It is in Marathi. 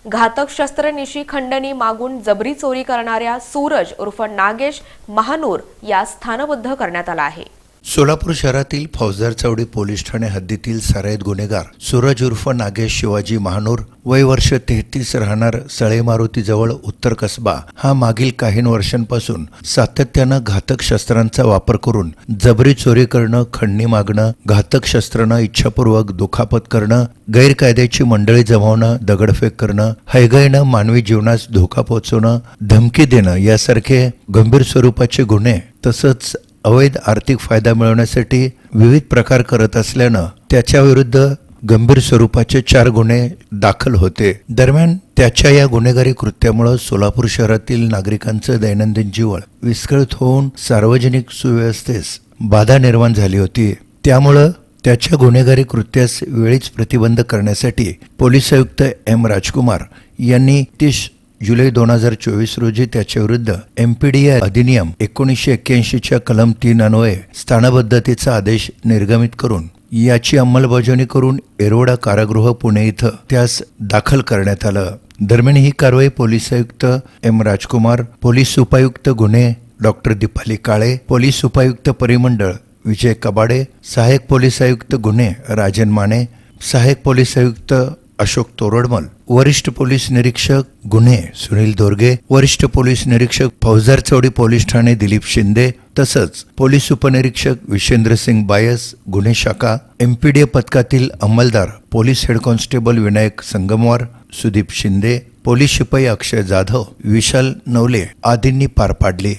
घातक शस्त्रनिशी खंडणी मागून जबरी चोरी करणाऱ्या सूरज उर्फ नागेश महानूर यास स्थानबद्ध करण्यात आला आहे। सोलापूर शहरातील फौजदार चौडी पोलीस ठाणे हद्दीतील सराईत गुन्हेगार सूरज उर्फ नागेश शिवाजी महानूर वय वर्ष 33 राहणार सळे मारुती जवळ उत्तर कसबा हा मागील काही वर्षांपासून सातत्यानं घातक शस्त्रांचा वापर करून जबरी चोरी करणं, खंडणी मागणं, घातक शस्त्रांना इच्छापूर्वक दुखापत करणं, गैरकायद्याची मंडळी जमवणं, दगडफेक करणं, हयगयनं मानवी जीवनास धोका पोहोचवणं, धमकी देणं यासारखे गंभीर स्वरूपाचे गुन्हे तसंच अवैध आर्थिक फायदा मिळवण्यासाठी विविध प्रकार करत असल्यानं त्याच्या विरुद्ध गंभीर स्वरूपाचे 4 गुन्हे दाखल होते। दरम्यान त्याच्या या गुन्हेगारी कृत्यामुळे सोलापूर शहरातील नागरिकांचं दैनंदिन जीवन विस्कळीत होऊन सार्वजनिक सुव्यवस्थेस बाधा निर्माण झाली होती। त्यामुळे त्याच्या गुन्हेगारी कृत्यास वेळीच प्रतिबंध करण्यासाठी पोलीस आयुक्त एम राजकुमार यांनी 30 जुलै 2024 रोजी त्याच्या विरुद्ध MPDA अधिनियम 1981 च्या कलम 3 अन्वये स्थानबद्धतेचा आदेश निर्गमित करून याची अंमलबजावणी करून येरवडा कारागृह पुणे इथं त्यास दाखल करण्यात आलं। दरम्यान ही कारवाई पोलीस आयुक्त एम राजकुमार, पोलीस उपायुक्त गुन्हे डॉक्टर दीपाली काळे, पोलीस उपायुक्त परिमंडळ विजय कबाडे, सहाय्यक पोलीस आयुक्त गुन्हे राजन माने, सहाय्यक पोलीस आयुक्त अशोक तोरडमल, वरिष्ठ पोलीस निरीक्षक गुन्हे सुनील दोरगे, वरिष्ठ पोलीस निरीक्षक फौजदार चौडी पोलीस ठाणे दिलीप शिंदे तसंच पोलीस उपनिरीक्षक विशेंद्र सिंग बायस गुन्हे शाखा, MPDA पथकातील अंमलदार police head constable Vinayak Sangamwar, Sudeep Shinde, police शिपाई अक्षय जाधव, विशाल नवले आदींनी पार पाडली।